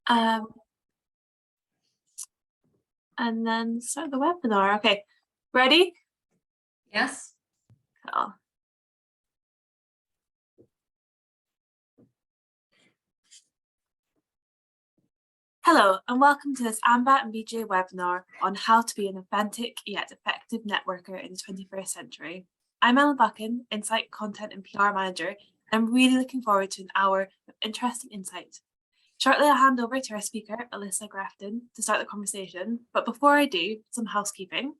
Um, and then start the webinar. Okay, ready? Yes. Cool. Hello, and welcome to this AMBAT and BJ webinar on how to be an authentic yet effective networker in the 21st century. I'm Ellen Buchan, Insight Content and PR Manager, and I'm really looking forward to an hour of interesting insight. Shortly, I'll hand over to our speaker, Alisa Grafton, to start the conversation. But before I do, some housekeeping.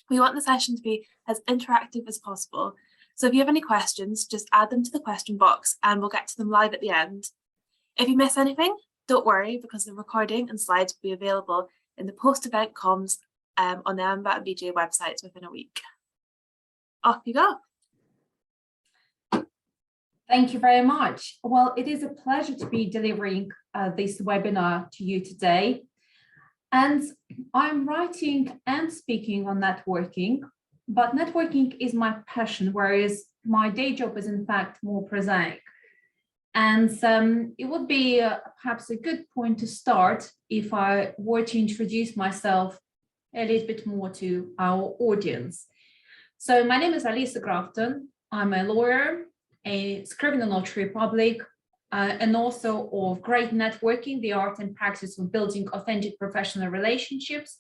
We want the session to be as interactive as possible. So if you have any questions, just add them to the question box and we'll get to them live at the end. If you miss anything, don't worry, because the recording and slides will be available in the post-event comms on the AMBAT and BJ websites within a week. Off you go. Thank you very much. Well, it is a pleasure to be delivering this webinar to you today. And I'm writing and speaking on networking, but networking is my passion, whereas my day job is in fact more prosaic. And it would be perhaps a good point to start if I were to introduce myself a little bit more to our audience. So my name is Alisa Grafton. I'm a lawyer, a scrivener notary public, and also of great networking, the art and practice of building authentic professional relationships,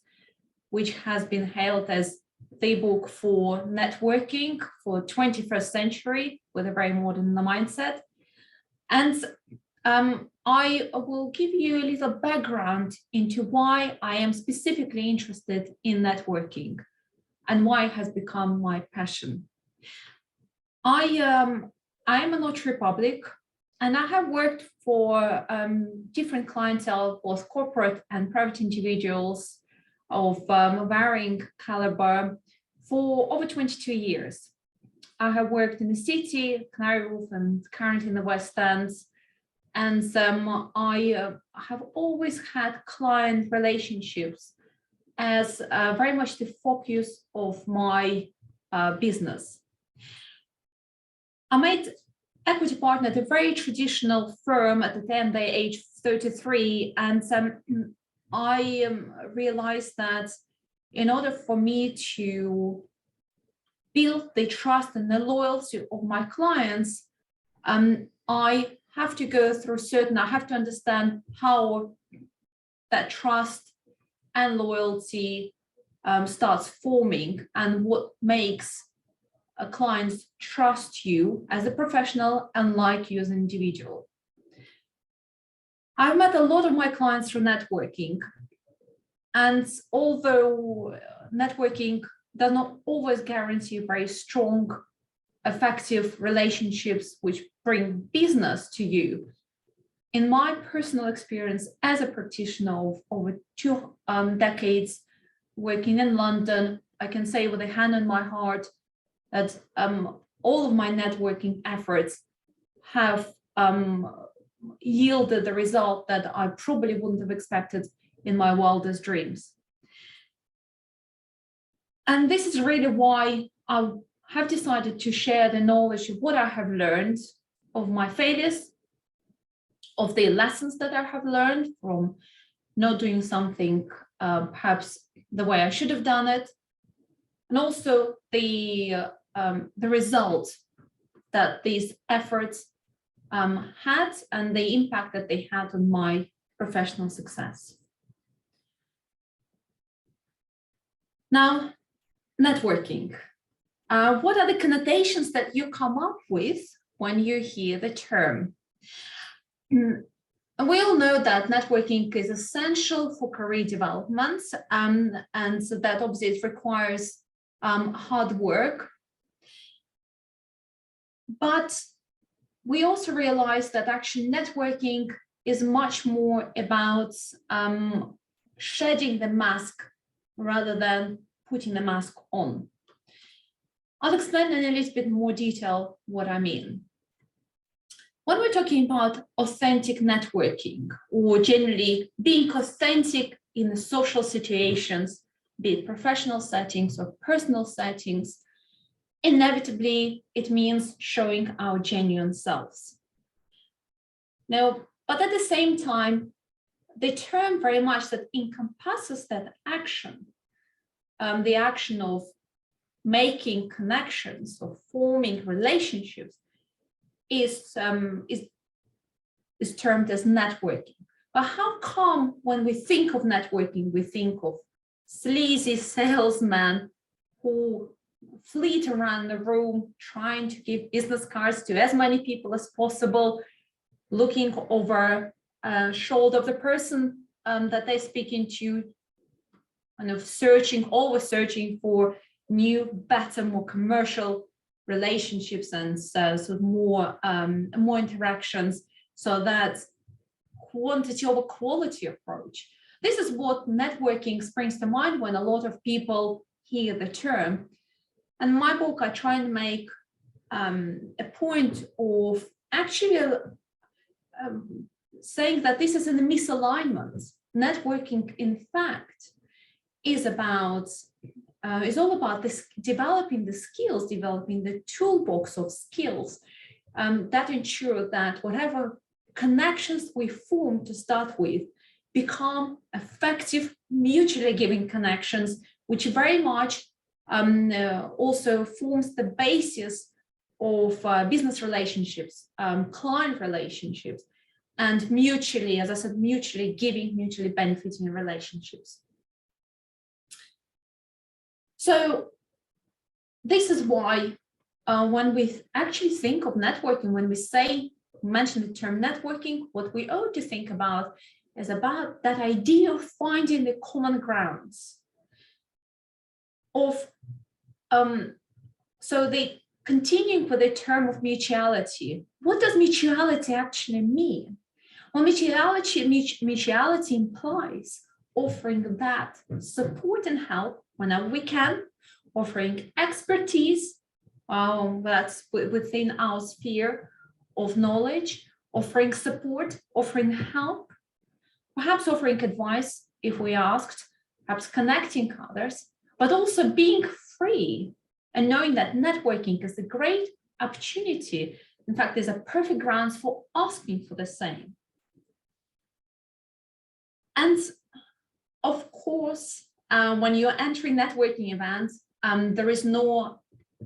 which has been hailed as the book for networking for 21st century with a very modern mindset. And I will give you a little background into why I am specifically interested in networking and why it has become my passion. I am a notary public, and I have worked for different clientele, both corporate and private individuals of varying caliber for over 22 years. I have worked in the city, Canary Wharf, and currently in the West End. And I have always had client relationships as very much the focus of my business. I made equity partner at a very traditional firm at the tender age 33, and I realized that in order for me to build the trust and the loyalty of my clients, I have to go through I have to understand how that trust and loyalty starts forming and what makes a client trust you as a professional and like you as an individual. I've met a lot of my clients through networking. And although networking does not always guarantee very strong, effective relationships which bring business to you, in my personal experience as a practitioner of over 2 decades working in London, I can say with a hand on my heart that all of my networking efforts have yielded the result that I probably wouldn't have expected in my wildest dreams. And this is really why I have decided to share the knowledge of what I have learned, of my failures, of the lessons that I have learned from not doing something perhaps the way I should have done it, and also the results that these efforts had and the impact that they had on my professional success. Now, networking. What are the connotations that you come up with when you hear the term? We all know that networking is essential for career development, and so that obviously it requires hard work. But we also realize that actually networking is much more about shedding the mask rather than putting the mask on. I'll explain in a little bit more detail what I mean. When we're talking about authentic networking, or generally being authentic in the social situations, be it professional settings or personal settings, inevitably it means showing our genuine selves. Now, but at the same time, the term very much that encompasses that action, the action of making connections, of forming relationships, is termed as networking. But how come when we think of networking, we think of sleazy salesmen who fleet around the room trying to give business cards to as many people as possible, looking over shoulder of the person that they're speaking to, kind of always searching for new, better, more commercial relationships and so more interactions. So that's quantity over quality approach. This is what networking springs to mind when a lot of people hear the term. And in my book, I try and make a point of actually saying that this is a misalignment. Networking, in fact, is all about this, developing the skills, developing the toolbox of skills that ensure that whatever connections we form to start with become effective, mutually giving connections, which very much also forms the basis of business relationships, client relationships, and mutually, as I said, mutually giving, mutually benefiting relationships. So this is why when we actually think of networking, when we mention the term networking, what we ought to think about is about that idea of finding the common grounds of, so the continuing with the term of mutuality. What does mutuality actually mean? Well, mutuality implies offering that support and help whenever we can, offering expertise that's within our sphere of knowledge, offering support, offering help, perhaps offering advice if we asked, perhaps connecting others, but also being free and knowing that networking is a great opportunity. In fact, there's a perfect grounds for asking for the same. And of course, when you're entering networking events, there is no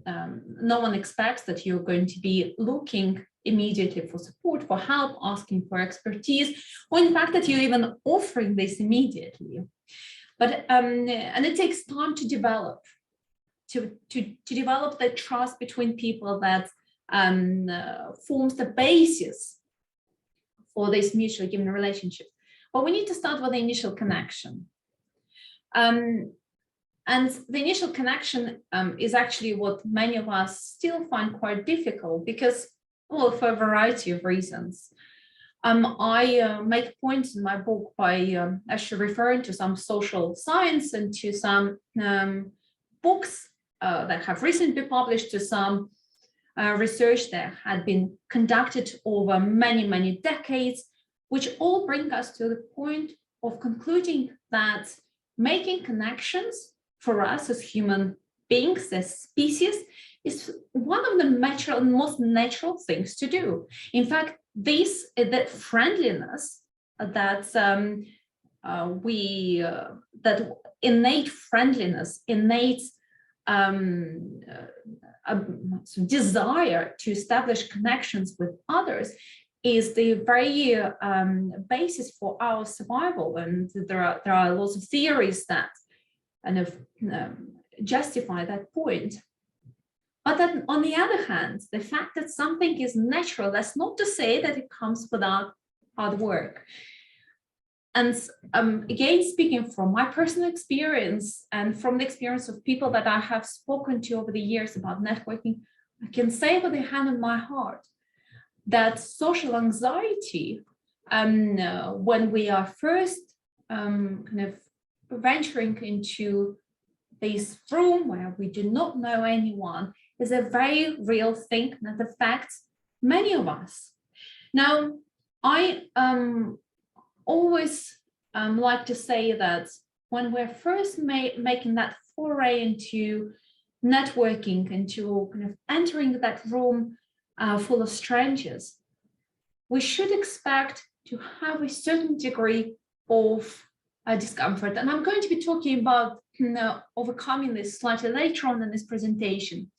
one expects that you're going to be looking immediately for support, for help, asking for expertise, or in fact that you're even offering this immediately. But and it takes time to develop, to develop the trust between people that forms the basis for this mutually given relationship. But we need to start with the initial connection. And the initial connection is actually what many of us still find quite difficult because, well, for a variety of reasons. I make points in my book by actually referring to some social science and to some books that have recently been published, to some research that had been conducted over many, many decades, which all bring us to the point of concluding that making connections for us as human beings, as species, is one of the most natural things to do. In fact, that friendliness, that that innate friendliness, innate desire to establish connections with others is the very basis for our survival. And there are lots of theories that kind of justify that point. But then on the other hand, the fact that something is natural, that's not to say that it comes without hard work. And again, speaking from my personal experience and from the experience of people that I have spoken to over the years about networking, I can say with a hand on my heart that social anxiety, when we are first kind of venturing into this room where we do not know anyone, is a very real thing that affects many of us. Now, I always like to say that when we're first making that foray into networking, into kind of entering that room full of strangers, we should expect to have a certain degree of discomfort. And I'm going to be talking about overcoming this slightly later on in this presentation.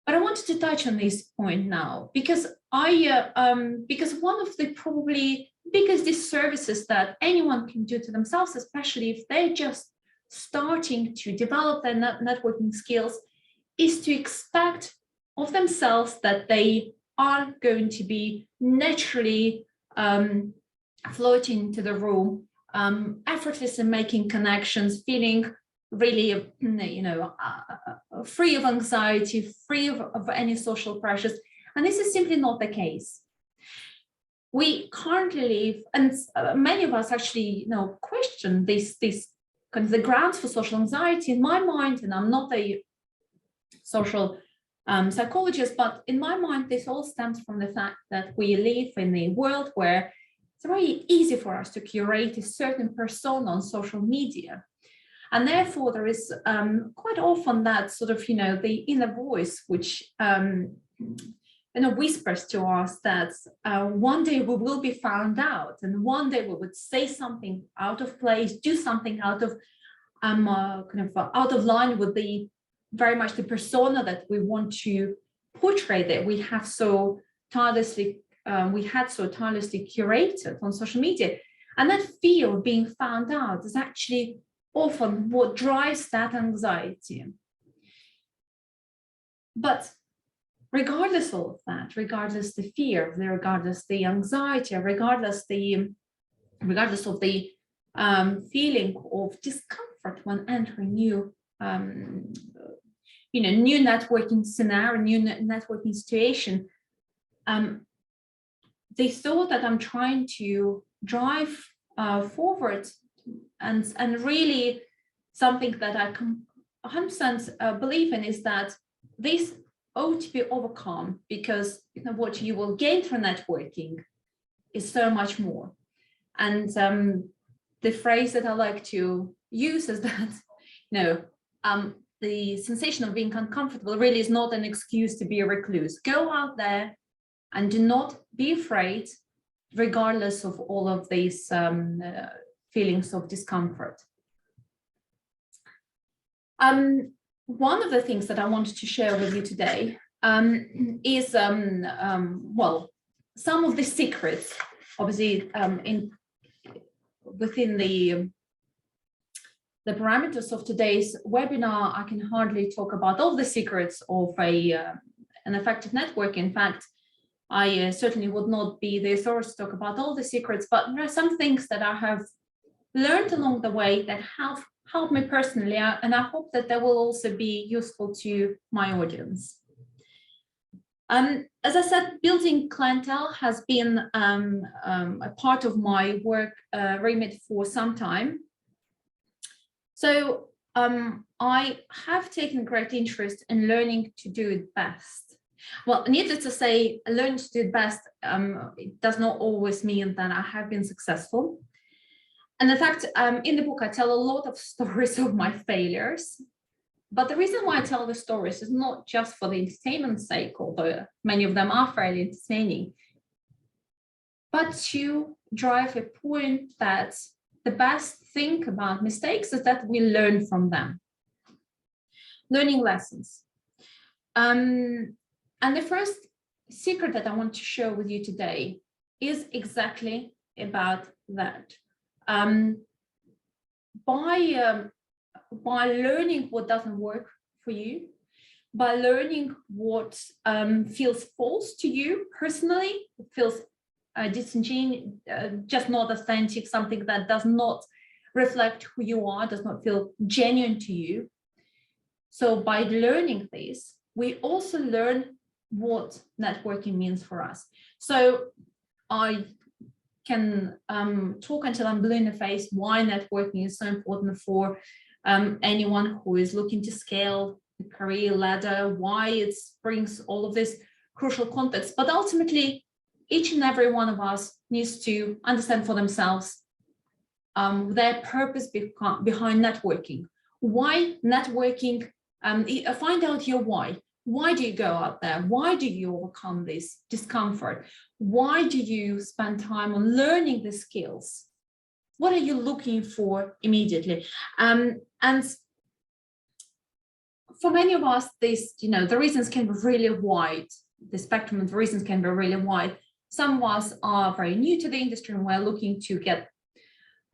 But I wanted to touch on this point now because because one of the probably biggest disservices that anyone can do to themselves, especially if they're just starting to develop their networking skills, is to expect of themselves that they are going to be naturally floating into the room, effortlessly making connections, feeling really, free of anxiety, free of any social pressures. And this is simply not the case. We currently live, and many of us actually, question this kind of the grounds for social anxiety. In my mind, and I'm not a social psychologist, but in my mind, this all stems from the fact that we live in a world where it's very easy for us to curate a certain persona on social media. And therefore, there is quite often that sort of, the inner voice, which whispers to us that one day we will be found out, and one day we would say something out of place, do something out of out of line with the very much the persona that we want to portray, that we have so tirelessly curated on social media. And that fear of being found out is actually often what drives that anxiety. But regardless of that, regardless the fear, regardless the anxiety, regardless of the feeling of discomfort when entering new networking scenario, new networking situation, the thought that I'm trying to drive forward and really something that I 100% believe in is that this ought to be overcome, because what you will gain from networking is so much more. And the phrase that I like to use is that the sensation of being uncomfortable really is not an excuse to be a recluse. Go out there and do not be afraid, regardless of all of these feelings of discomfort. One of the things that I wanted to share with you today is, some of the secrets, obviously, within the parameters of today's webinar. I can hardly talk about all the secrets of an effective network. In fact, I certainly would not be the authority to talk about all the secrets, but there are some things that I have learned along the way that have helped me personally, and I hope that they will also be useful to my audience. As I said, building clientele has been a part of my work remit for some time. So I have taken great interest in learning to do it best. Well, needless to say, learning to do it best, it does not always mean that I have been successful. And in fact, in the book, I tell a lot of stories of my failures. But the reason why I tell the stories is not just for the entertainment's sake, although many of them are fairly entertaining, but to drive a point that the best thing about mistakes is that we learn from them. Learning lessons. And the first secret that I want to share with you today is exactly about that. By learning what doesn't work for you, by learning what feels false to you personally, feels disingenuous, just not authentic, something that does not reflect who you are, does not feel genuine to you. So by learning this, we also learn what networking means for us. So I can talk until I'm blue in the face why networking is so important for anyone who is looking to scale the career ladder, why it brings all of this crucial context. But ultimately, each and every one of us needs to understand for themselves their purpose behind networking. Why networking? Find out your why. Why do you go out there? Why do you overcome this discomfort? Why do you spend time on learning the skills what are you looking for immediately? And for many of us, this, the reasons can be really wide. The spectrum of the reasons can be really wide. Some of us are very new to the industry and we're looking to get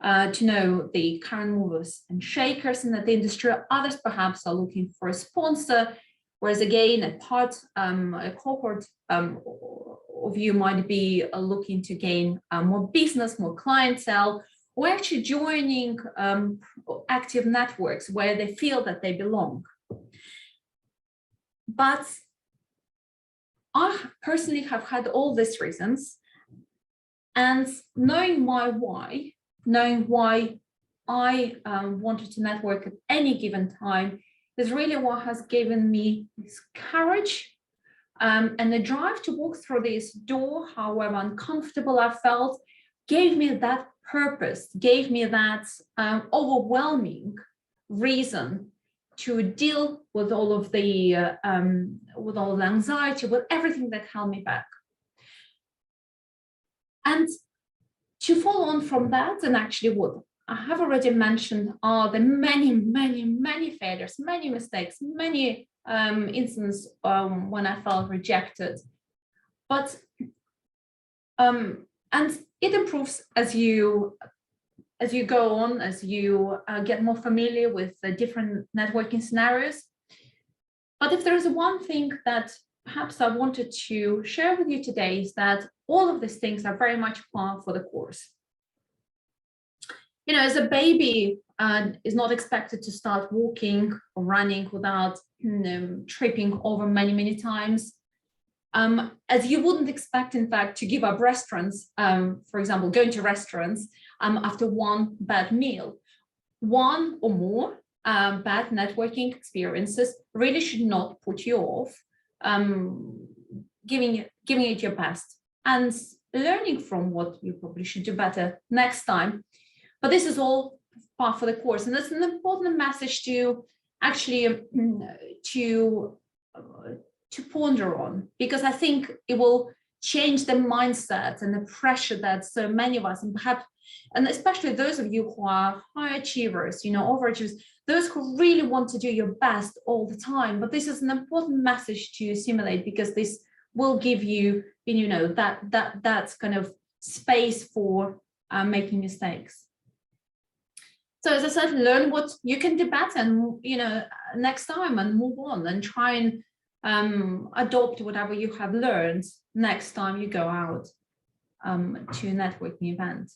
to know the current movers and shakers in the industry. Others perhaps are looking for a sponsor, whereas again, a cohort of you might be looking to gain more business, more clientele, or actually joining active networks where they feel that they belong. But I personally have had all these reasons, and knowing my why, knowing why I wanted to network at any given time is really what has given me this courage and the drive to walk through this door, however uncomfortable I felt, gave me that purpose, gave me that overwhelming reason to deal with all of the anxiety, with everything that held me back. And to follow on from that, and actually what I have already mentioned are the many failures, many mistakes, many instances when I felt rejected. But and it improves as you go on, as you get more familiar with the different networking scenarios. But if there is one thing that perhaps I wanted to share with you today, is that all of these things are very much par for the course. As a baby is not expected to start walking or running without tripping over many times. As you wouldn't expect, in fact, to give up restaurants, for example, going to restaurants after one bad meal. One or more bad networking experiences really should not put you off giving it your best and learning from what you probably should do better next time. But this is all part for the course, and that's an important message to actually to ponder on, because I think it will change the mindset and the pressure that so many of us, and especially those of you who are high achievers, overachievers, those who really want to do your best all the time. But this is an important message to assimilate, because this will give you, that's kind of space for making mistakes. So as I said, learn what you can do better, and next time, and move on and try and adopt whatever you have learned next time you go out to a networking event.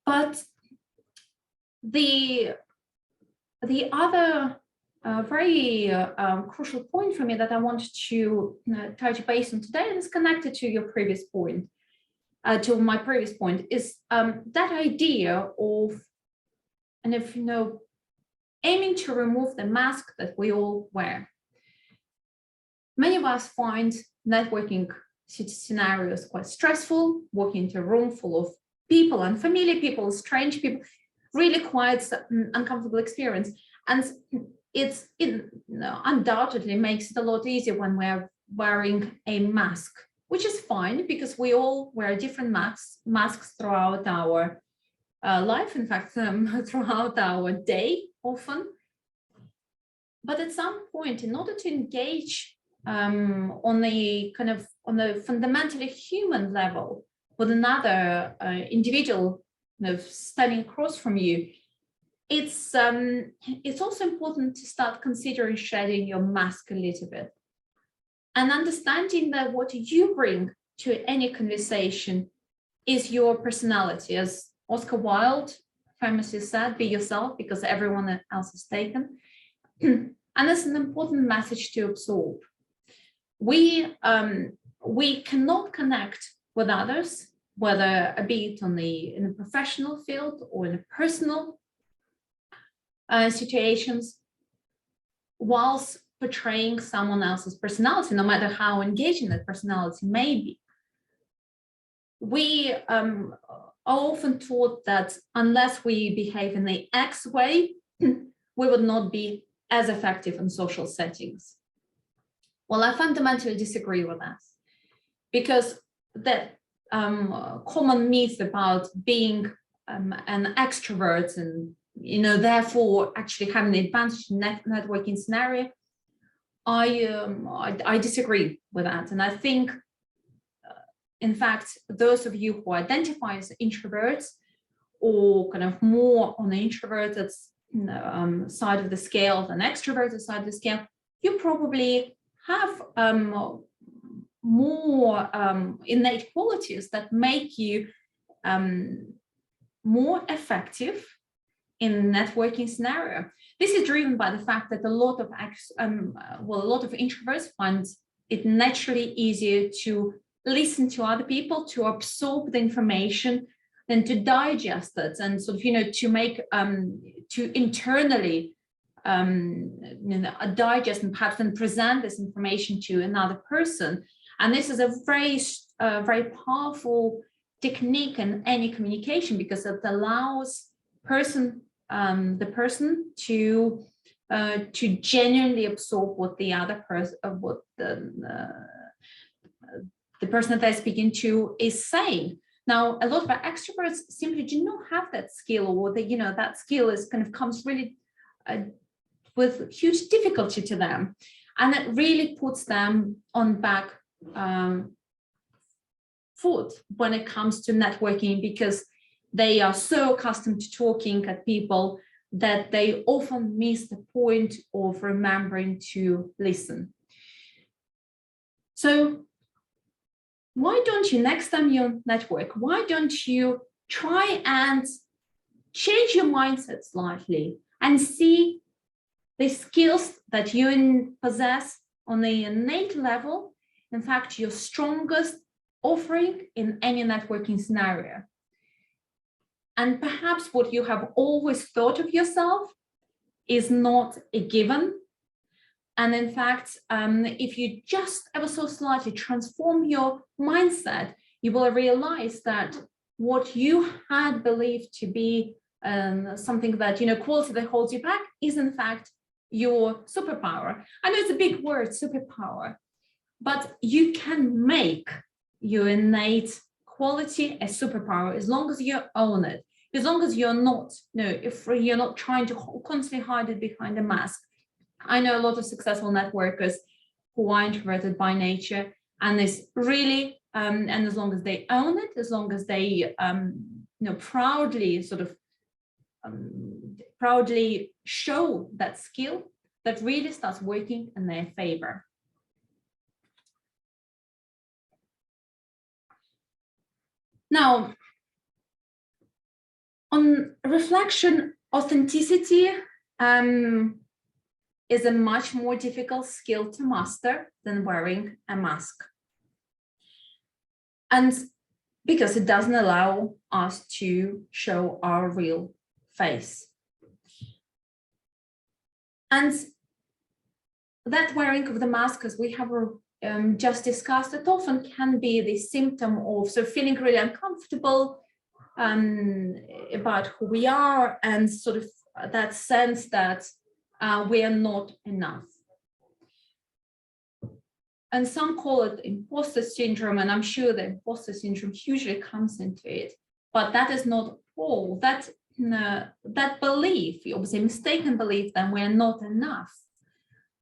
But the other very crucial point for me that I wanted to touch base on today, and is connected to your previous point, to my previous point, is that idea of, and if aiming to remove the mask that we all wear. Many of us find networking scenarios quite stressful, walking into a room full of people, unfamiliar people, strange people, really quite uncomfortable experience. And it undoubtedly makes it a lot easier when we're wearing a mask, which is fine, because we all wear different masks throughout our life, in fact, throughout our day often. But at some point, in order to engage on the fundamentally human level with another individual standing across from you, it's also important to start considering shedding your mask a little bit and understanding that what you bring to any conversation is your personality. As Oscar Wilde famously said, be yourself because everyone else is taken. And that's an important message to absorb. We cannot connect with others, whether be it in a professional field or in a personal situations, whilst portraying someone else's personality, no matter how engaging that personality may be. We are often taught that unless we behave in the X way, we would not be as effective in social settings. Well, I fundamentally disagree with that, because that common myth about being an extrovert and, therefore actually having an advantage in networking scenario, I disagree with that. And I think, in fact, those of you who identify as introverts or kind of more on the introverted side of the scale than extroverted side of the scale, you probably have more innate qualities that make you more effective in networking scenario. This is driven by the fact that a lot of introverts find it naturally easier to listen to other people, to absorb the information, than to digest it and sort of, to make to internally digest and perhaps then present this information to another person. And this is a very powerful technique in any communication, because it allows the person to genuinely absorb what the other person, what the person that they're speaking to is saying. Now, a lot of our extroverts simply do not have that skill, or that skill is kind of comes really with huge difficulty to them, and it really puts them on back foot when it comes to networking, because they are so accustomed to talking at people that they often miss the point of remembering to listen. So why don't you, next time you network, why don't you try and change your mindset slightly and see the skills that you possess on the innate level, in fact, your strongest offering in any networking scenario. And perhaps what you have always thought of yourself is not a given. And in fact, if you just ever so slightly transform your mindset, you will realize that what you had believed to be something that, quality that holds you back is in fact your superpower. I know it's a big word, superpower, but you can make your innate quality a superpower as long as you own it, as long as you're not, if you're not trying to constantly hide it behind a mask. I know a lot of successful networkers who are introverted by nature, and this really, and as long as they own it, as long as they, proudly proudly show that skill, that really starts working in their favor. Now, on reflection, authenticity is a much more difficult skill to master than wearing a mask. And because it doesn't allow us to show our real face. And that wearing of the mask, as we have just discussed, it often can be the symptom of feeling really uncomfortable about who we are, and sort of that sense that we are not enough. And some call it imposter syndrome, and I'm sure the imposter syndrome hugely comes into it, but that is not all. That belief, obviously mistaken belief that we're not enough,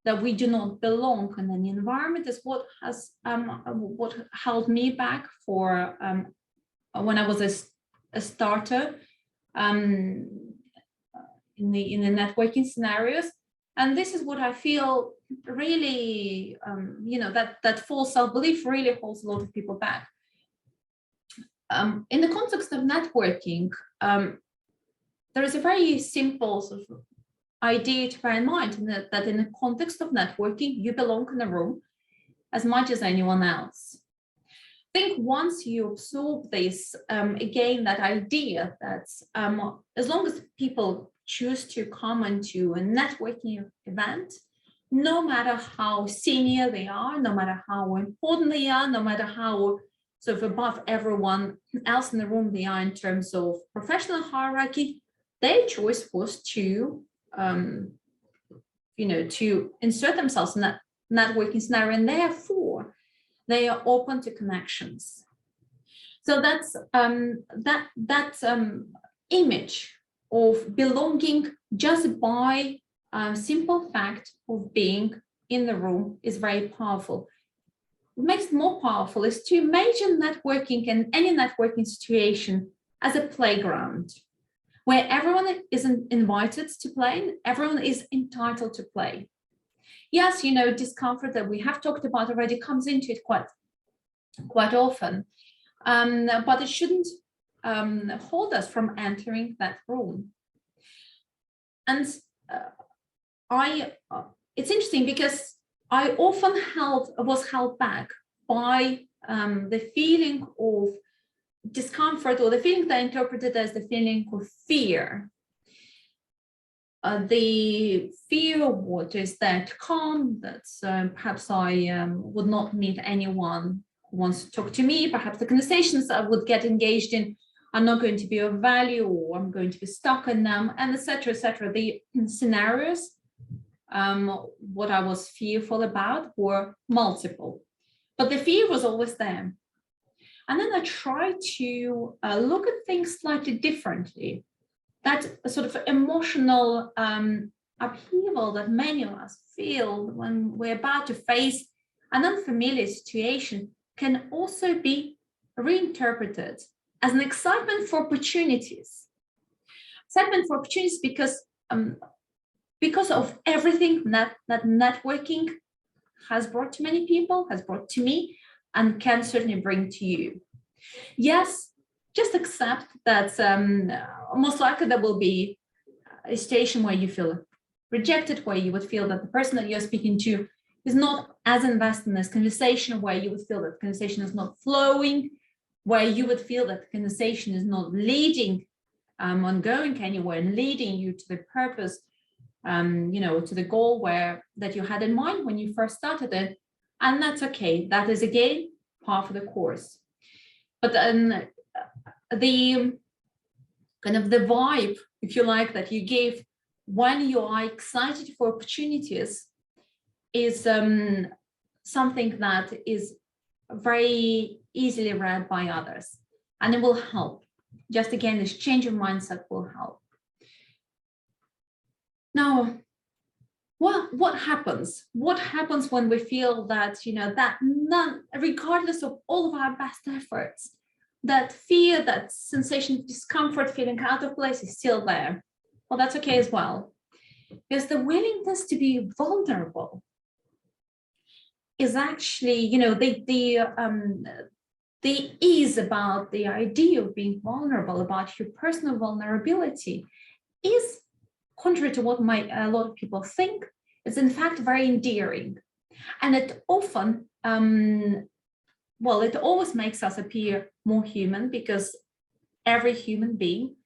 that we do not belong in an environment, is what has what held me back for when I was a starter in the networking scenarios. And this is what I feel really, that false self-belief really holds a lot of people back. In the context of networking, there is a very simple sort of idea to bear in mind, that in the context of networking, you belong in a room as much as anyone else. I think once you absorb this, again, that idea that as long as people choose to come into a networking event, no matter how senior they are, no matter how important they are, no matter how sort of above everyone else in the room they are in terms of professional hierarchy, their choice was to to insert themselves in that networking scenario, and therefore they are open to connections. So that's that image image of belonging just by simple fact of being in the room is very powerful. What makes it more powerful is to imagine networking and any networking situation as a playground where everyone is invited to play and everyone is entitled to play. Yes, discomfort that we have talked about already comes into it quite often, but it shouldn't hold us from entering that room. And it's interesting because I often was held back by the feeling of discomfort, or the feeling that I interpreted as the feeling of fear. The fear of what is that calm, that perhaps I would not meet anyone who wants to talk to me, perhaps the conversations I would get engaged in are not going to be of value, or I'm going to be stuck in them, and etc., etc. The scenarios, what I was fearful about were multiple, but the fear was always there. And then I tried to look at things slightly differently. That sort of emotional upheaval that many of us feel when we're about to face an unfamiliar situation can also be reinterpreted as an excitement for opportunities. Excitement for opportunities because of everything that networking has brought to many people, has brought to me, and can certainly bring to you. Yes, just accept that most likely there will be a situation where you feel rejected, where you would feel that the person that you're speaking to is not as invested in this conversation, where you would feel that the conversation is not flowing, where you would feel that the conversation is not leading on going anywhere and leading you to the purpose, to the goal that you had in mind when you first started it. And that's okay. That is, again, part of the course. But the kind of the vibe, if you like, that you give when you are excited for opportunities is something that is very easily read by others, and it will help. Just again, this change of mindset will help. Now, what happens? What happens when we feel that, that regardless of all of our best efforts, that fear, that sensation of discomfort, feeling out of place is still there? Well, that's okay as well. Because the willingness to be vulnerable is actually, the ease about the idea of being vulnerable, about your personal vulnerability, is contrary to what a lot of people think. It's in fact very endearing, and it often, it always makes us appear more human, because every human being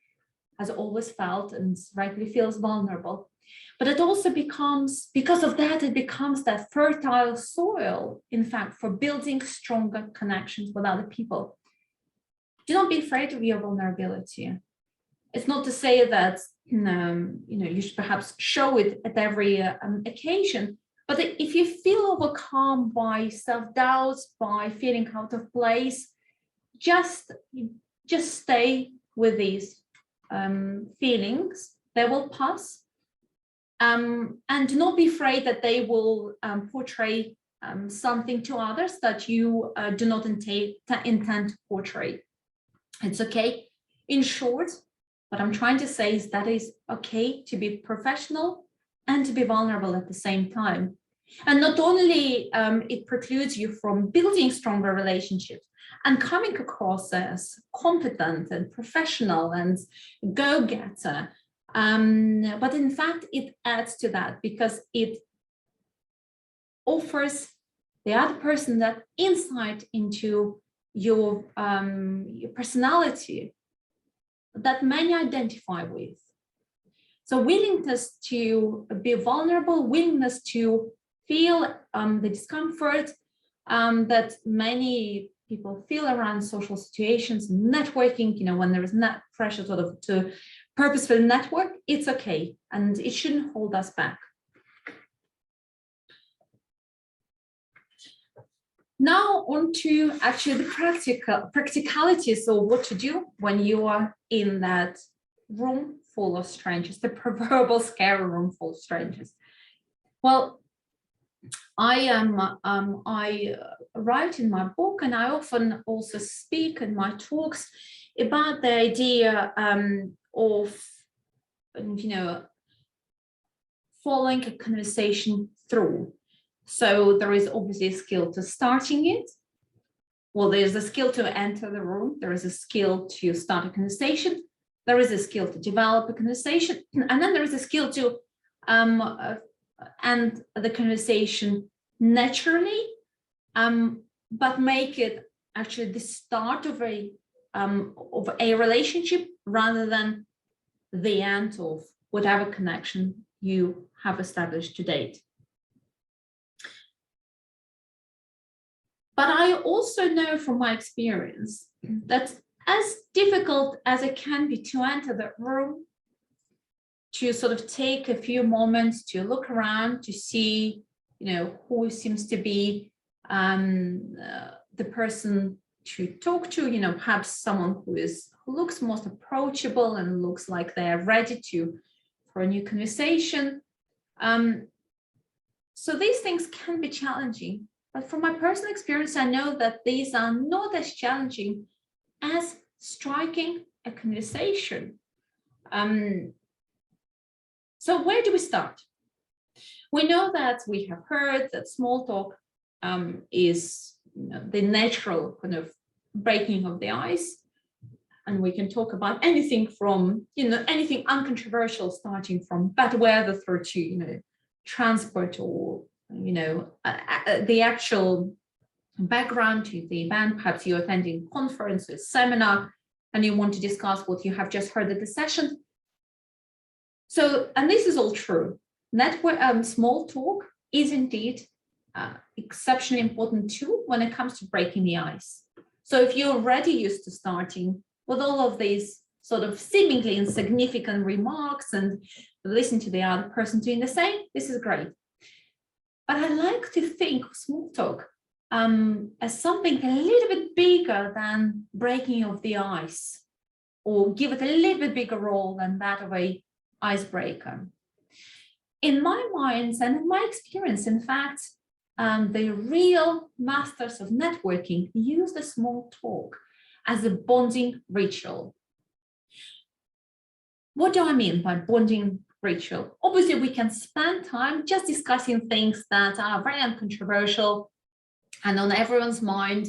has always felt and rightly feels vulnerable. But it also becomes, because of that, it becomes that fertile soil, in fact, for building stronger connections with other people. Do not be afraid of your vulnerability. It's not to say that you should perhaps show it at every occasion, but if you feel overcome by self-doubts, by feeling out of place, just stay with these feelings. They will pass, and do not be afraid that they will portray something to others that you do not intend to portray. It's okay. In short, what I'm trying to say is that it's okay to be professional and to be vulnerable at the same time. And not only it precludes you from building stronger relationships and coming across as competent and professional and go-getter, but in fact, it adds to that, because it offers the other person that insight into your personality that many identify with. So willingness to be vulnerable, willingness to feel the discomfort that many people feel around social situations, networking, when there is not pressure sort of to purposeful network, it's okay, and it shouldn't hold us back. Now on to actually the practicalities of what to do when you are in that room full of strangers, the proverbial scary room full of strangers. Well, I write in my book, and I often also speak in my talks about the idea of, following a conversation through. So there is obviously a skill to starting it. Well, there's a skill to enter the room. There is a skill to start a conversation. There is a skill to develop a conversation. And then there is a skill to end the conversation naturally, but make it actually the start of a relationship rather than the end of whatever connection you have established to date. But I also know from my experience that as difficult as it can be to enter the room, to sort of take a few moments to look around to see, who seems to be the person to talk to, perhaps someone who looks most approachable and looks like they're ready for a new conversation. So these things can be challenging. But from my personal experience, I know that these are not as challenging as striking a conversation. So where do we start? We know that we have heard that small talk is the natural kind of breaking of the ice. And we can talk about anything from, anything uncontroversial, starting from bad weather through to, transport or the actual background to the event. Perhaps you're attending a conference or a seminar and you want to discuss what you have just heard at the session. So, and this is all true. Small talk is indeed exceptionally important too when it comes to breaking the ice. So if you're already used to starting with all of these sort of seemingly insignificant remarks and listen to the other person doing the same, this is great. But I like to think of small talk as something a little bit bigger than breaking of the ice, or give it a little bit bigger role than that of a icebreaker. In my mind and in my experience, in fact, the real masters of networking use the small talk as a bonding ritual. What do I mean by bonding ritual? Obviously, we can spend time just discussing things that are very uncontroversial and on everyone's mind,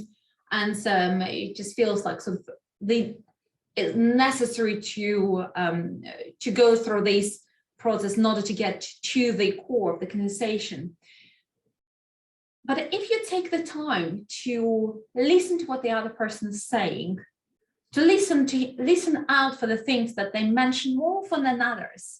and it just feels like sort of it's necessary to go through this process in order to get to the core of the conversation. But if you take the time to listen to what the other person is saying, to listen out for the things that they mention more often than others,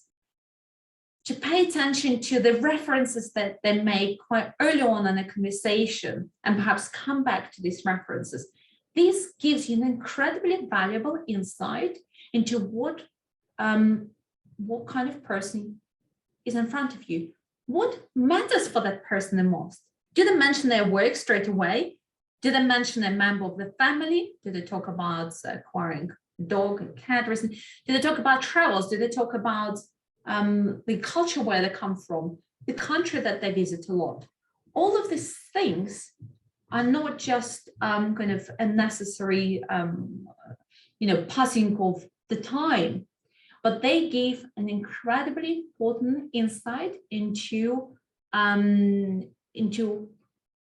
to pay attention to the references that they make quite early on in a conversation and perhaps come back to these references, this gives you an incredibly valuable insight into what kind of person is in front of you. What matters for that person the most? Do they mention their work straight away? Do they mention a member of the family? Do they talk about acquiring a dog and cat recently? Do they talk about travels? Do they talk about the culture where they come from, the country that they visit a lot? All of these things are not just kind of a necessary, passing of the time, but they give an incredibly important insight into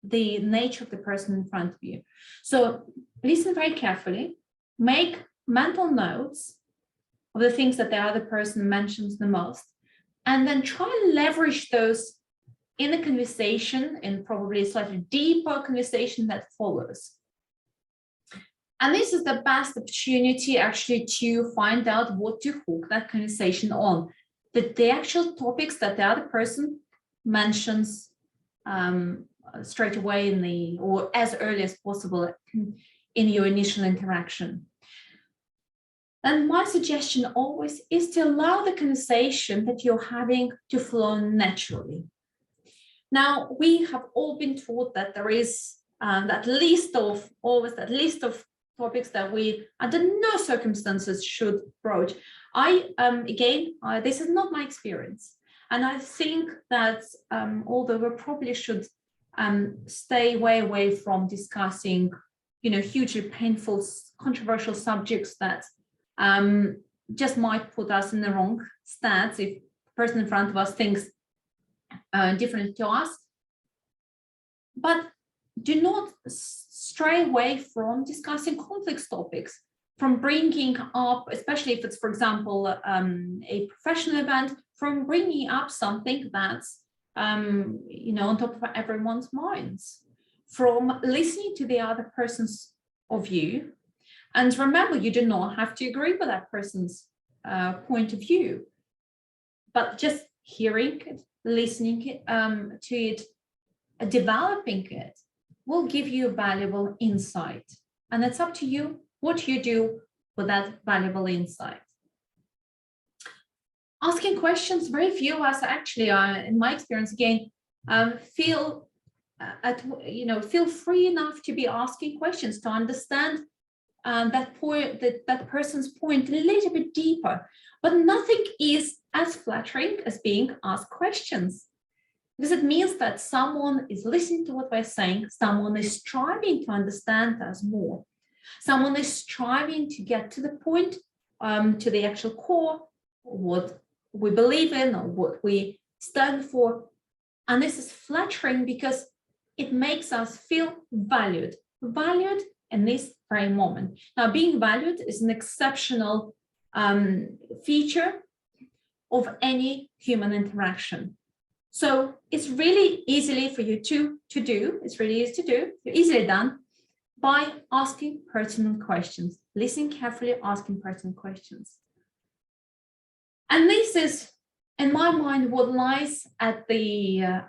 the nature of the person in front of you. So listen very carefully, make mental notes of the things that the other person mentions the most, and then try and leverage those in a conversation, in probably a slightly deeper conversation that follows. And this is the best opportunity actually to find out what to hook that conversation on, the actual topics that the other person mentions straight away or as early as possible in your initial interaction. And my suggestion always is to allow the conversation that you're having to flow naturally. Now, we have all been taught that there is that list of topics that we under no circumstances should broach. This is not my experience, and I think that although we probably should stay way away from discussing, hugely painful, controversial subjects that just might put us in the wrong stance if the person in front of us thinks differently to us. But do not stray away from discussing complex topics, from bringing up, especially if it's, for example, a professional event, from bringing up something that's, on top of everyone's minds, from listening to the other person's view. And remember, you do not have to agree with that person's point of view, but just hearing it, listening to it, developing it will give you valuable insight. And it's up to you what you do with that valuable insight. Asking questions, very few of us actually, in my experience again, feel free enough to be asking questions, to understand that person's point a little bit deeper. But nothing is as flattering as being asked questions, because it means that someone is listening to what we're saying, someone is striving to understand us more, someone is striving to get to the point, to the actual core, what we believe in or what we stand for. And this is flattering because it makes us feel valued in this very moment. Now, being valued is an exceptional feature of any human interaction. So it's really easily for you to do. It's really easy to do. You're easily done by asking pertinent questions, listening carefully, asking pertinent questions. And this is, in my mind, what lies at the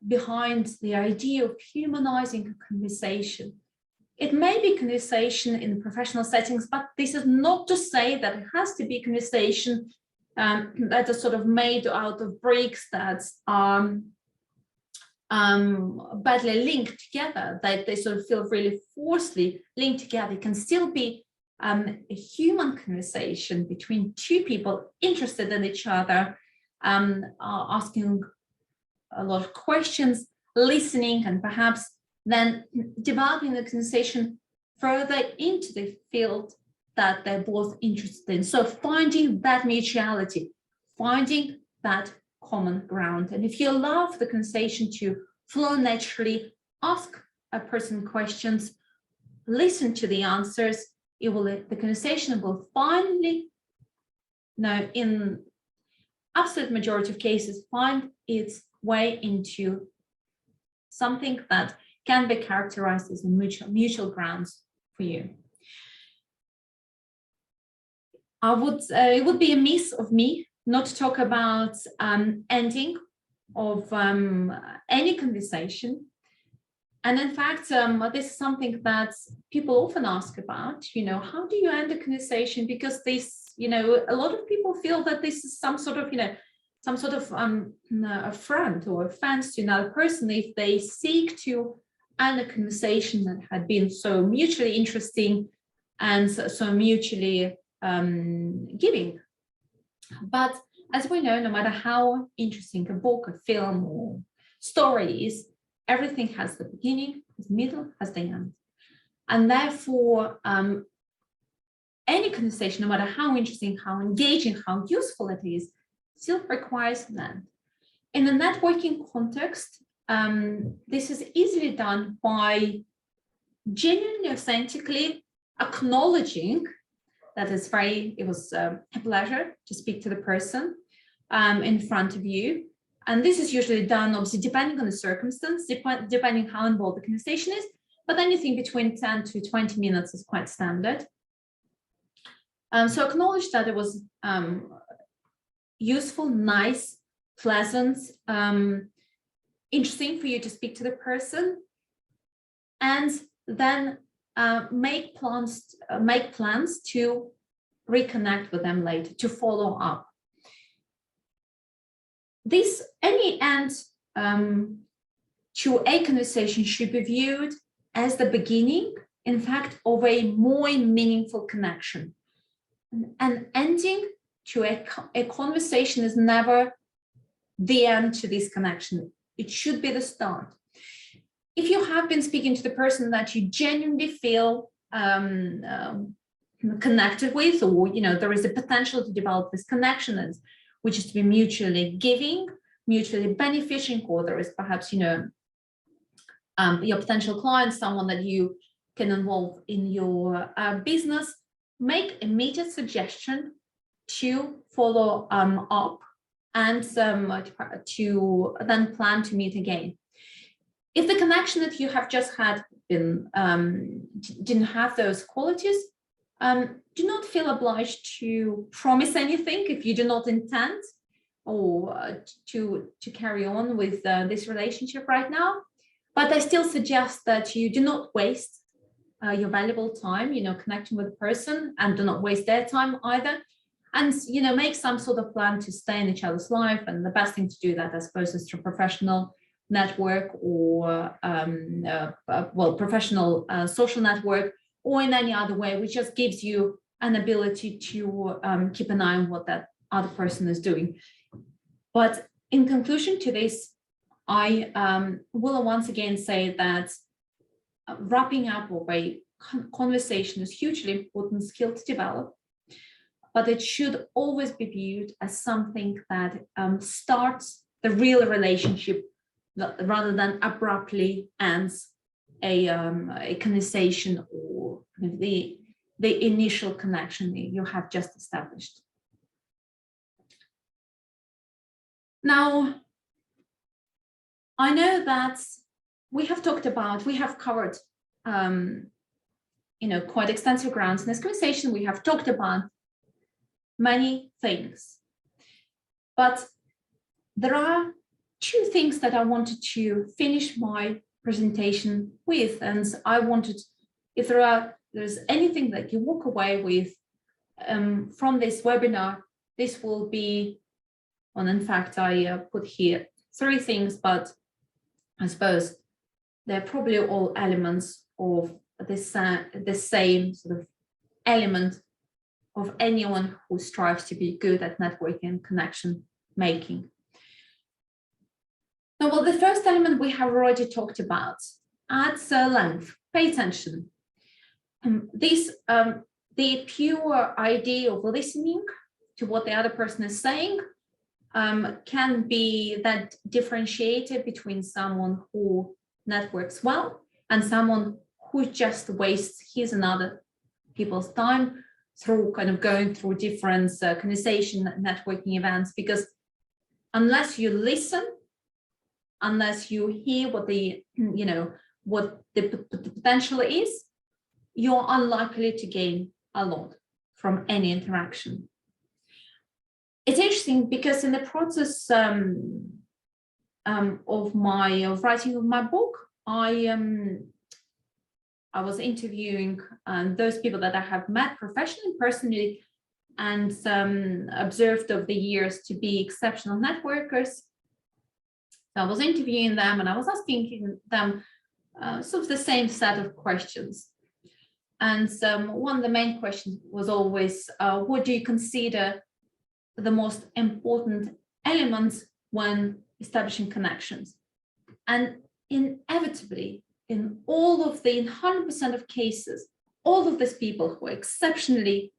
behind the idea of humanizing a conversation. It may be conversation in professional settings, but this is not to say that it has to be conversation that are sort of made out of bricks that are badly linked together, that they sort of feel really forcefully linked together. It can still be a human conversation between two people interested in each other, asking a lot of questions, listening, and perhaps then developing the conversation further into the field that they're both interested in. So finding that mutuality, finding that common ground. And if you allow the conversation to flow naturally, ask a person questions, listen to the answers, the conversation will finally, in absolute majority of cases, find its way into something that can be characterized as a mutual grounds for you. It would be amiss of me not to talk about ending of any conversation. And in fact, this is something that people often ask about, how do you end a conversation? Because this, a lot of people feel that this is some sort of affront or offense to another person if they seek to end a conversation that had been so mutually interesting and so mutually giving. But as we know, no matter how interesting a book, a film, or story is, everything has the beginning, has the middle, has the end. And therefore, any conversation, no matter how interesting, how engaging, how useful it is, still requires an end. In a networking context, this is easily done by genuinely, authentically acknowledging that it was a pleasure to speak to the person in front of you. And this is usually done, obviously, depending on the circumstance, depending how involved the conversation is, but anything between 10 to 20 minutes is quite standard. So acknowledge that it was useful, nice, pleasant, interesting for you to speak to the person, and then make plans to reconnect with them later, to follow up. Any end to a conversation should be viewed as the beginning, in fact, of a more meaningful connection. An ending to a conversation is never the end to this connection. It should be the start. If you have been speaking to the person that you genuinely feel connected with, or there is a potential to develop this connection, which is to be mutually giving, mutually benefiting, or there is perhaps your potential client, someone that you can involve in your business, make immediate suggestion to follow up and to then plan to meet again. If the connection that you have just had didn't have those qualities, do not feel obliged to promise anything if you do not intend or to carry on with this relationship right now. But I still suggest that you do not waste your valuable time, connecting with a person, and do not waste their time either. And, make some sort of plan to stay in each other's life. And the best thing to do that, I suppose, is through professional network or, professional social network, or in any other way, which just gives you an ability to keep an eye on what that other person is doing. But in conclusion to this, I will once again say that wrapping up of a conversation is hugely important skill to develop, but it should always be viewed as something that starts the real relationship rather than abruptly ends a conversation or the initial connection you have just established. Now, I know that we have covered quite extensive grounds in this conversation. We have talked about many things, but there are two things that I wanted to finish my presentation with, and I wanted, if there's anything that you walk away with from this webinar, this will be, and in fact I put here 3 things, but I suppose they're probably all elements of the same sort of element of anyone who strives to be good at networking and connection making. Now, well, the first element we have already talked about at length. Pay attention. The pure idea of listening to what the other person is saying can be that differentiated between someone who networks well and someone who just wastes his and other people's time through kind of going through different conversation networking events, because unless you listen, unless you hear what the potential is, you're unlikely to gain a lot from any interaction. It's interesting because in the process of writing of my book, I was interviewing those people that I have met professionally, personally, and observed over the years to be exceptional networkers. So I was interviewing them and I was asking them sort of the same set of questions. And one of the main questions was always, what do you consider the most important elements when establishing connections? And inevitably, in all of the 100% of cases, all of these people who are exceptionally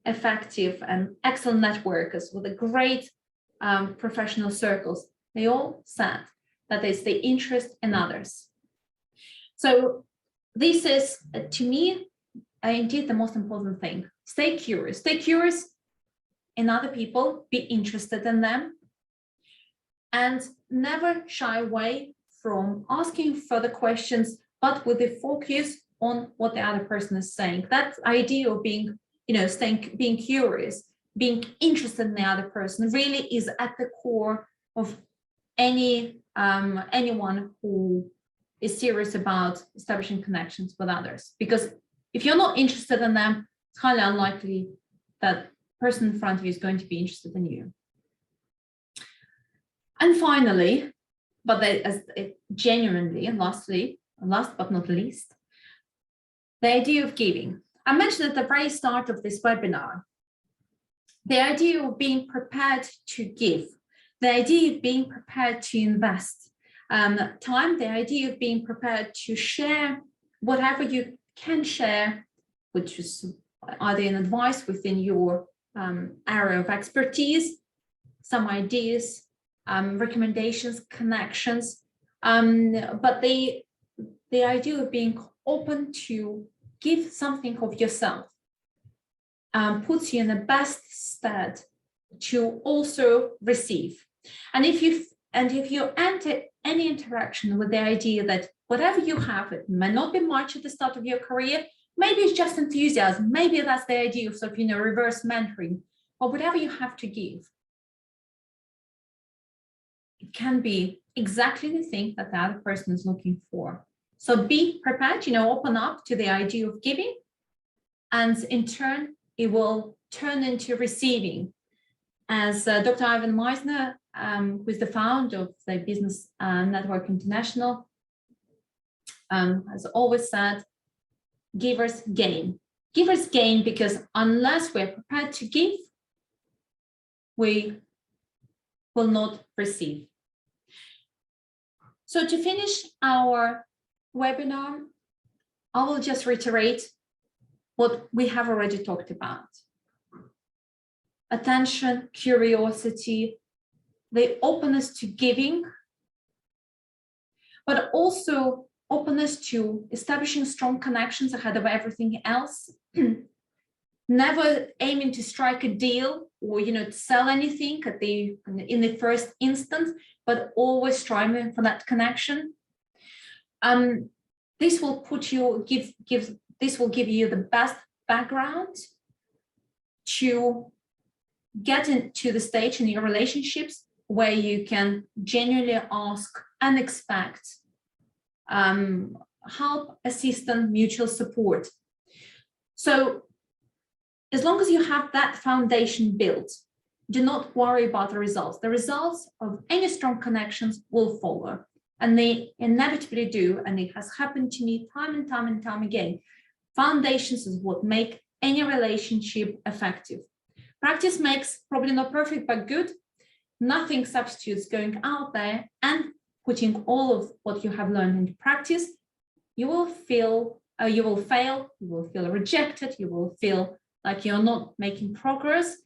effective and excellent networkers with a great professional circles, they all said that it's the interest in others. So this is, to me, indeed the most important thing. Stay curious. Stay curious in other people, be interested in them, and never shy away from asking further questions, but with the focus on what the other person is saying. That idea of being, being curious, being interested in the other person really is at the core of anyone who is serious about establishing connections with others. Because if you're not interested in them, it's highly unlikely that person in front of you is going to be interested in you. And finally, but genuinely, and last but not least, the idea of giving. I mentioned at the very start of this webinar, the idea of being prepared to give, the idea of being prepared to invest time, the idea of being prepared to share whatever you can share, which is either an advice within your area of expertise, some ideas, recommendations, connections, but the idea of being open to give something of yourself puts you in the best stead to also receive. And if you enter any interaction with the idea that whatever you have, it may not be much at the start of your career, maybe it's just enthusiasm, maybe that's the idea of sort of, reverse mentoring, or whatever you have to give, it can be exactly the thing that the other person is looking for. So be prepared, open up to the idea of giving, and in turn, it will turn into receiving. As Dr. Ivan Meisner, who is the founder of the Business Network International, has always said, givers gain. Givers gain because unless we're prepared to give, we will not receive. So to finish our webinar, I will just reiterate what we have already talked about. Attention, curiosity, the openness to giving, but also openness to establishing strong connections ahead of everything else. Never aiming to strike a deal or to sell anything in the first instance, but always striving for that connection. This will give you the best background to get into the stage in your relationships where you can genuinely ask and expect help, assistance, mutual support. So as long as you have that foundation built, do not worry about the results. The results of any strong connections will follow, and they inevitably do, and it has happened to me time and time and time again. Foundations is what make any relationship effective. Practice makes probably not perfect, but good. Nothing substitutes going out there and putting all of what you have learned into practice. You will fail, you will feel rejected, you will feel like you're not making progress,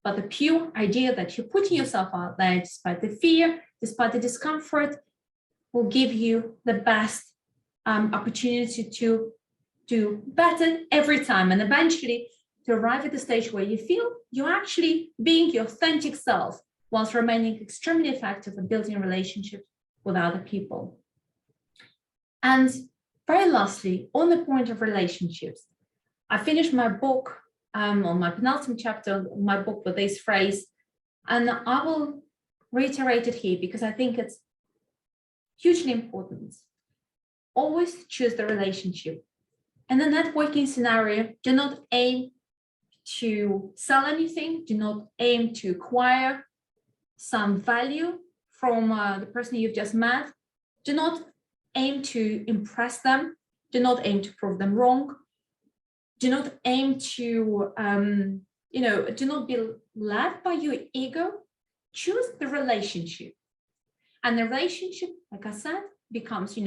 but the pure idea that you're putting yourself out there despite the fear, despite the discomfort, will give you the best opportunity to do better every time, and eventually to arrive at the stage where you feel you're actually being your authentic self whilst remaining extremely effective at building relationships with other people. And very lastly, on the point of relationships, I finished my book on my penultimate chapter of my book with this phrase, and I will reiterate it here because I think it's hugely important. Always choose the relationship. In the networking scenario, do not aim to sell anything, do not aim to acquire some value from the person you've just met. Do not aim to impress them. Do not aim to prove them wrong. Do not aim to, do not be led by your ego. Choose the relationship. And the relationship, like I said, becomes,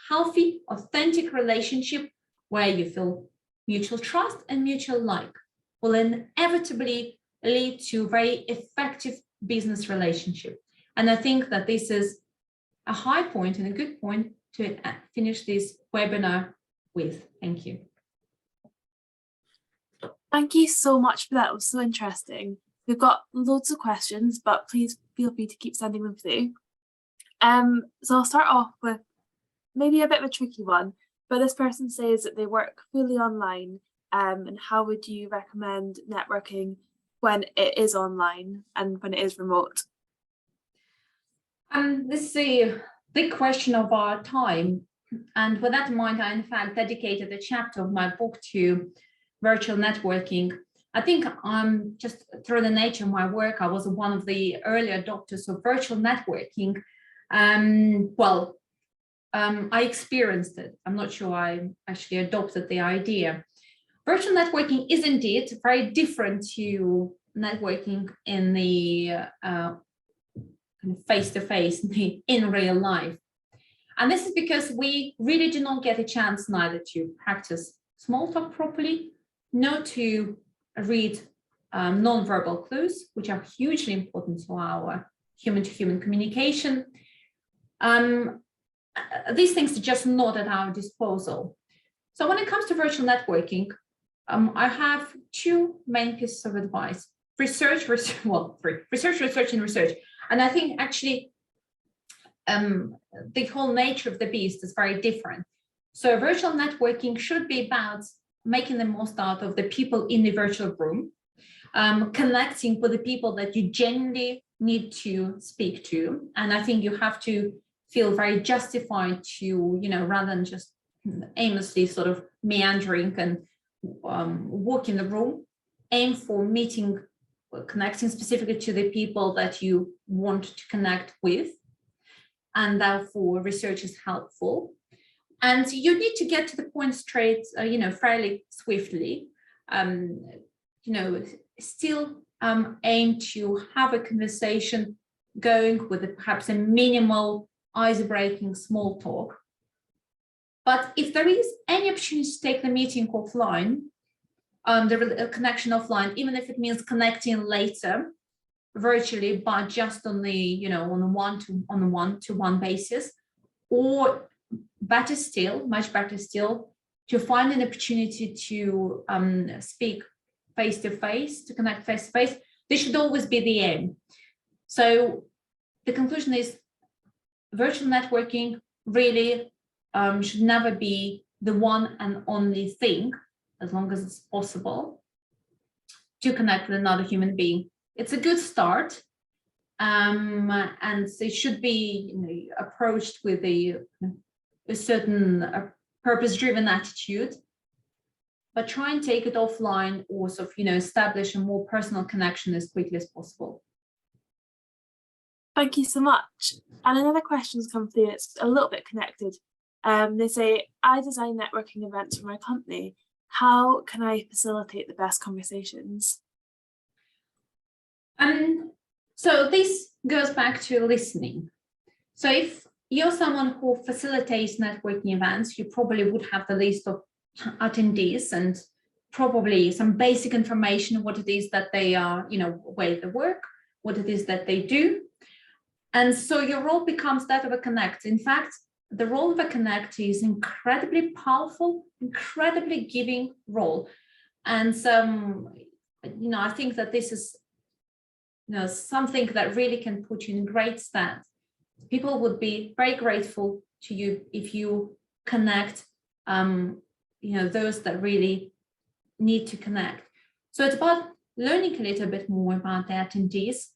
healthy, authentic relationship where you feel mutual trust and mutual like will inevitably lead to very effective business relationship. And I think that this is a high point and a good point to finish this webinar with. Thank you. Thank you so much for that. It was so interesting. We've got loads of questions, but please feel free to keep sending them through. So I'll start off with maybe a bit of a tricky one, but this person says that they work fully online, and how would you recommend networking when it is online and when it is remote? This is a big question of our time, and with that in mind, I in fact dedicated a chapter of my book to virtual networking. I think just through the nature of my work, I was one of the early adopters of virtual networking. I experienced it. I'm not sure I actually adopted the idea. Virtual networking is indeed very different to networking in the face-to-face, in real life. And this is because we really do not get a chance neither to practice small talk properly, nor to read non-verbal clues, which are hugely important to our human-to-human communication. These things are just not at our disposal. So when it comes to virtual networking, I have two main pieces of advice: research, and research. And I think actually the whole nature of the beast is very different. So virtual networking should be about making the most out of the people in the virtual room, connecting with the people that you genuinely need to speak to. And I think you have to feel very justified to, rather than just aimlessly sort of meandering and walk in the room, aim for meeting, connecting specifically to the people that you want to connect with. And therefore research is helpful. And you need to get to the point straight, fairly swiftly. Still aim to have a conversation going with perhaps a minimal ice-breaking small talk. But if there is any opportunity to take the meeting offline, the connection offline, even if it means connecting later virtually, but just on the, on a one-to-one basis, or much better still, to find an opportunity to speak face-to-face, to connect face-to-face, this should always be the aim. So the conclusion is virtual networking really should never be the one and only thing, as long as it's possible, to connect with another human being. It's a good start, and it should be approached with a certain purpose-driven attitude, but try and take it offline, or sort of establish a more personal connection as quickly as possible. Thank you so much. And another question's come through. It's a little bit connected. They say, I design networking events for my company. How can I facilitate the best conversations? So this goes back to listening. So if you're someone who facilitates networking events, you probably would have the list of attendees and probably some basic information, what it is that they are, where they work, what it is that they do. And so your role becomes that of a connector. In fact, the role of a connector is incredibly powerful, incredibly giving role. And I think that this is something that really can put you in great stead. People would be very grateful to you if you connect those that really need to connect. So it's about learning a little bit more about the attendees.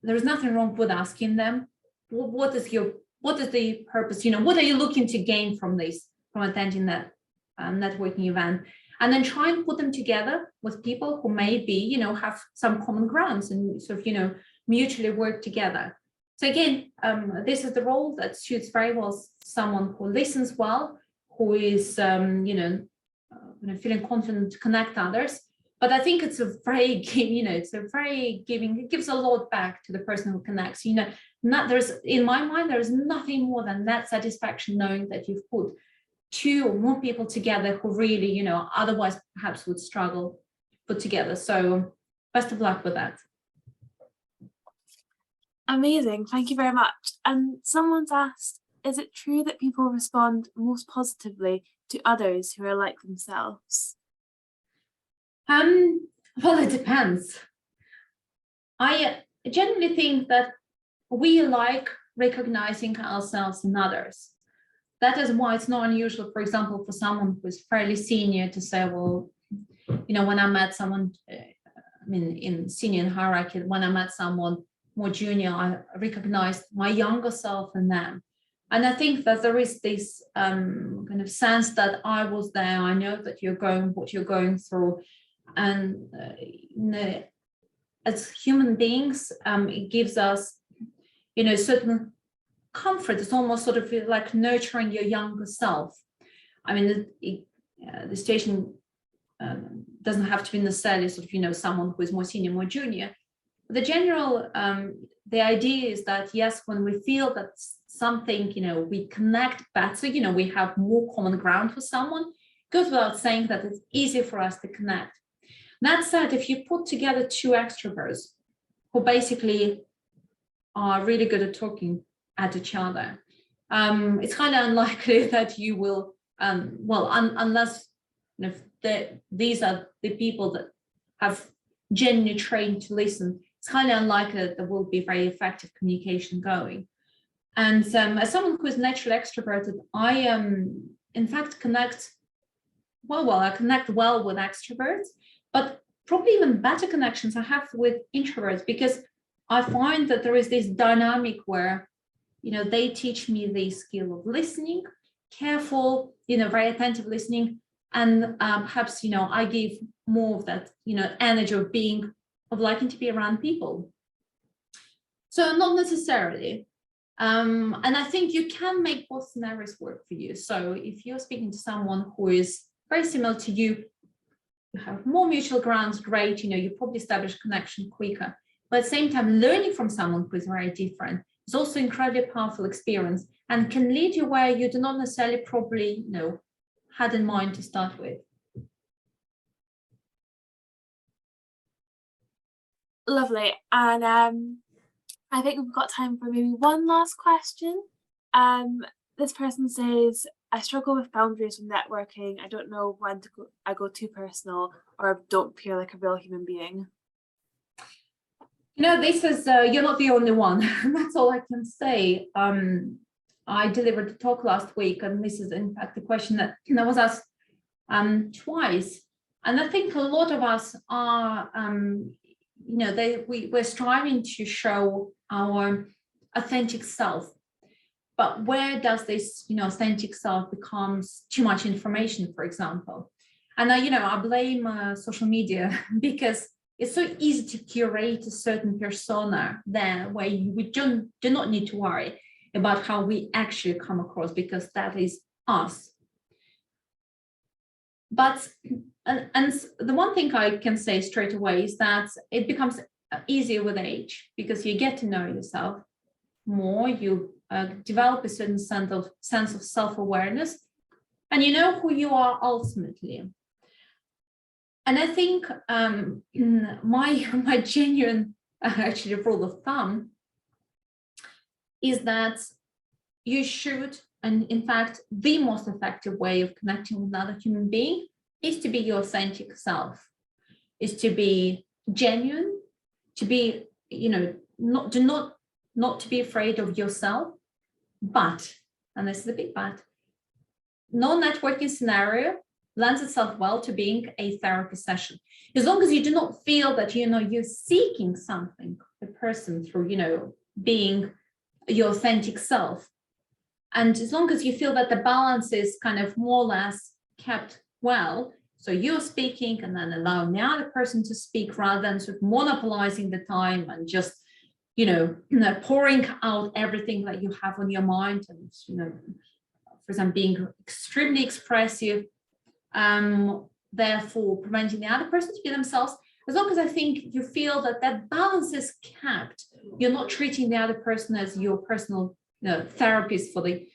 There's nothing wrong with asking them, what is the purpose? What are you looking to gain from attending that networking event? And then try and put them together with people who maybe, have some common grounds and sort of, mutually work together. So again, this is the role that suits very well someone who listens well, who is, feeling confident to connect others. But I think it's a very, giving, it gives a lot back to the person who connects. In my mind, there's nothing more than that satisfaction knowing that you've put two or more people together who really, otherwise perhaps would struggle to put together. So best of luck with that. Amazing, thank you very much. And someone's asked, is it true that people respond most positively to others who are like themselves? Well, it depends. I genuinely think that we like recognizing ourselves in others. That is why it's not unusual, for example, for someone who's fairly senior to say, well, when I met someone, in senior hierarchy, when I met someone more junior, I recognized my younger self in them. And I think that there is this kind of sense that I was there, I know that what you're going through. And as human beings, it gives us certain comfort. It's almost sort of like nurturing your younger self. I mean, the situation doesn't have to be necessarily sort of, someone who is more senior, more junior. The general, the idea is that, yes, when we feel that something, we connect better, we have more common ground with someone, goes without saying that it's easier for us to connect. That said, if you put together two extroverts who basically are really good at talking at each other, it's kind of unlikely that you will, unless these are the people that have genuinely trained to listen, it's kind of unlikely that there will be very effective communication going. And as someone who is naturally extroverted, I in fact connect well with extroverts, but probably even better connections I have with introverts, because I find that there is this dynamic where, they teach me the skill of listening, careful, very attentive listening, and perhaps, I give more of that, energy of liking to be around people. So not necessarily. And I think you can make both scenarios work for you. So if you're speaking to someone who is very similar to you, you have more mutual grounds, great, you probably establish connection quicker. But at the same time, learning from someone who is very different is also incredibly powerful experience and can lead you where you do not necessarily probably, had in mind to start with. Lovely. And I think we've got time for maybe one last question. This person says, I struggle with boundaries when networking. I don't know when I go too personal or don't appear like a real human being. This is, you're not the only one. That's all I can say. I delivered a talk last week, and this is in fact the question that was asked twice. And I think a lot of us are, we're striving to show our authentic self. But where does this, authentic self becomes too much information, for example? And I blame social media because it's so easy to curate a certain persona there where we do not need to worry about how we actually come across, because that is us. But, and the one thing I can say straight away is that it becomes easier with age, because you get to know yourself more, you develop a certain sense of self-awareness, and you know who you are ultimately. And I think my genuine actually rule of thumb is that you should, and in fact, the most effective way of connecting with another human being is to be your authentic self, is to be genuine, to be, not to be afraid of yourself. But, and this is a big but, no networking scenario lends itself well to being a therapy session. As long as you do not feel that, you're seeking something, the person through, being your authentic self. And as long as you feel that the balance is kind of more or less kept well, so you're speaking and then allowing the other person to speak rather than sort of monopolizing the time and just, pouring out everything that you have on your mind and, for example, being extremely expressive, therefore preventing the other person to be themselves. As long as I think you feel that that balance is kept, you're not treating the other person as your personal therapist for the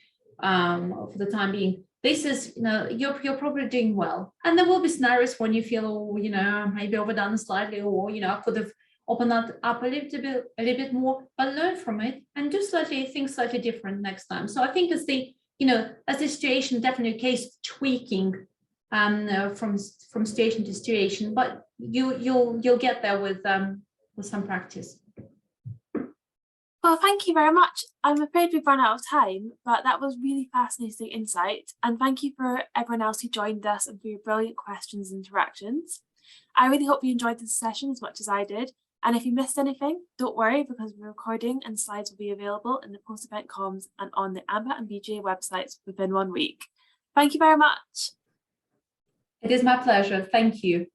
time being. This is, you're probably doing well. And there will be scenarios when you feel, maybe overdone slightly, or I could have opened that up a little bit more, but learn from it and do things slightly different next time. So I think as the situation, definitely a case of tweaking from station to situation, but you'll get there with some practice. Well, thank you very much. I'm afraid we've run out of time, but that was really fascinating insight. And thank you for everyone else who joined us and for your brilliant questions and interactions. I really hope you enjoyed this session as much as I did. And if you missed anything, don't worry, because we're recording and slides will be available in the post-event comms and on the AMBA and BJ websites within 1 week. Thank you very much. It is my pleasure. Thank you.